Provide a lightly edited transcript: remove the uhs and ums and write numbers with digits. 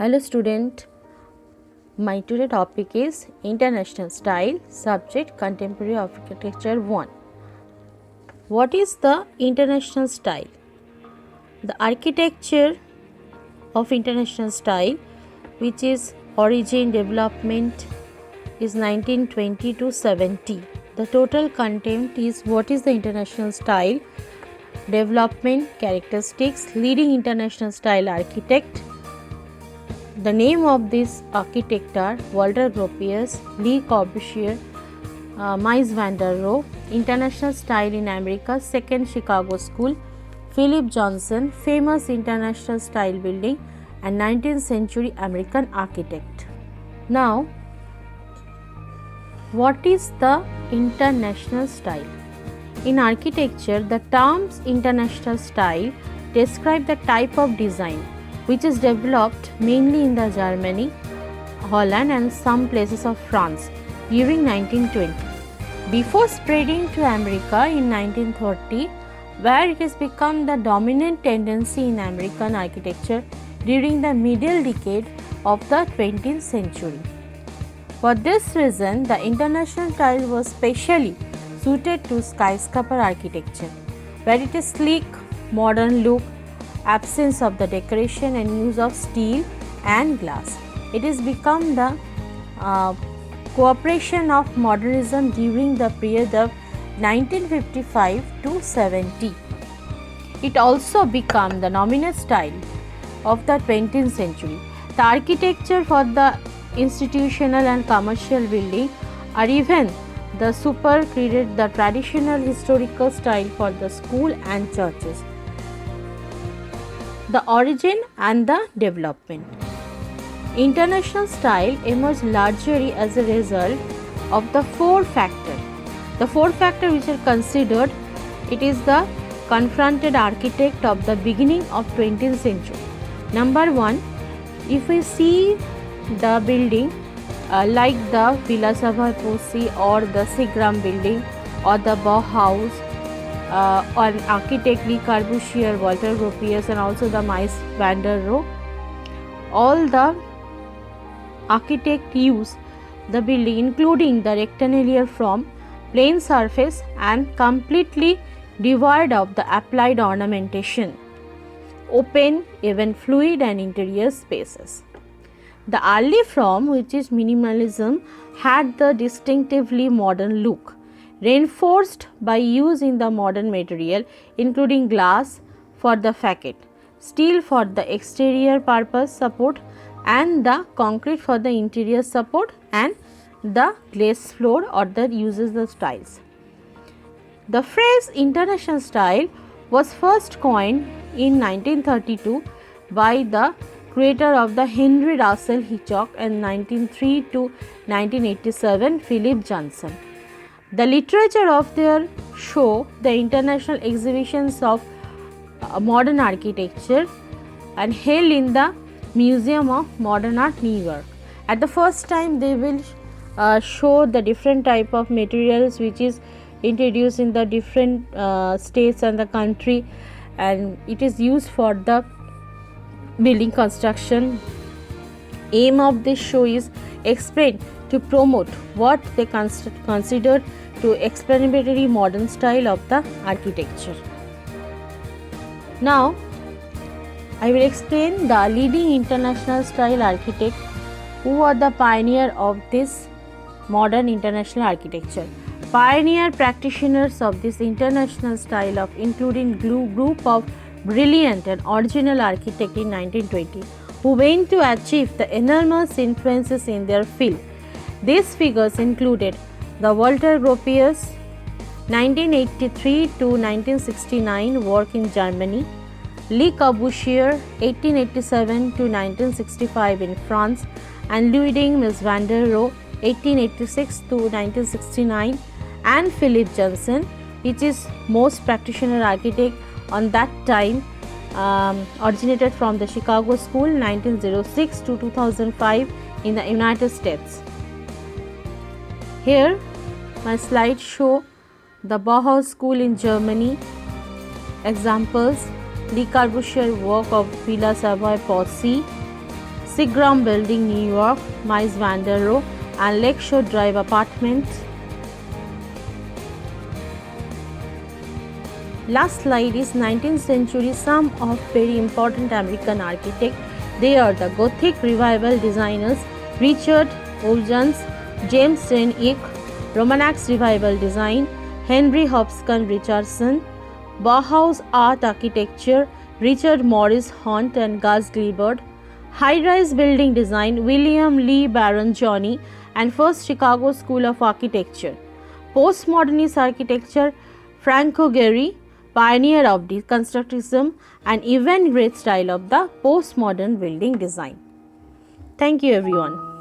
Hello student, my today topic is International Style, subject Contemporary Architecture 1. What is the international style? The architecture of international style, which is origin development, is 1920 to 70. The total content is what is the international style, development, characteristics, leading international style architect. The name of this architect are Walter Gropius, Le Corbusier, Mies van der Rohe, International Style in America, Second Chicago School, Philip Johnson, famous international style building and 19th century American architect. Now, what is the international style? In architecture, the terms international style describe the type of design which is developed mainly in the Germany, Holland and some places of France during 1920. Before spreading to America in 1930, where it has become the dominant tendency in American architecture during the middle decade of the 20th century. For this reason, the international style was specially suited to skyscraper architecture, where it is sleek, modern look, absence of the decoration and use of steel and glass. It has become the cooperation of modernism during the period of 1955 to 70. It also became the dominant style of the 20th century. The architecture for the institutional and commercial building or even the superseded the traditional historical style for the school and churches. The origin and the development. International style emerged largely as a result of the four factors. The four factors which are considered, it is the confronted architect of the beginning of 20th century. Number one, if we see the building like the Villa Savoy Poissy or the Seagram building or the Bauhaus, or architect Le Corbusier, Walter Gropius and also the Mies van der Rohe, all the architect use the building including the rectangular form, plain surface and completely devoid of the applied ornamentation, open, even fluid and interior spaces. The early form, which is minimalism, had the distinctively modern look, reinforced by use in the modern material including glass for the facade, steel for the exterior purpose support and the concrete for the interior support and the glazed floor or the uses the styles. The phrase international style was first coined in 1932 by the creator of the Henry Russell Hitchcock and 1903 to 1987 Philip Johnson. The literature of their show the international exhibitions of modern architecture and held in the Museum of Modern Art, New York. At the first time they will show the different type of materials which is introduced in the different states and the country, and it is used for the building construction. Aim of this show is explain to promote what they consider to explanatory modern style of the architecture. Now, I will explain the leading international style architect who are the pioneer of this modern international architecture. Pioneer practitioners of this international style of including group of brilliant and original architects in 1920 who went to achieve the enormous influences in their field. These figures included the Walter Gropius 1983 to 1969 work in Germany, Le Corbusier 1887 to 1965 in France and Ludwig Mies van der Rohe 1886 to 1969 and Philip Johnson, which is most practitioner architect on that time, originated from the Chicago School 1906 to 2005 in the United States. Here my slides show the Bauhaus School in Germany, examples Le Corbusier work of Villa Savoy Poissy, Seagram Building, New York, Mies van der Rohe and Lakeshore Drive Apartments. Last slide is 19th century, some of very important American architects. They are the Gothic Revival designers Richard Ogans, James Stein Eck, Romanesque Revival design Henry Hobson Richardson, Bauhaus art architecture Richard Morris Hunt and Gus Glibard, high-rise building design William Lee Baron Johnny and first Chicago School of Architecture. Postmodernist architecture Franco Gehry, pioneer of deconstructivism and even great style of the postmodern building design. Thank you everyone.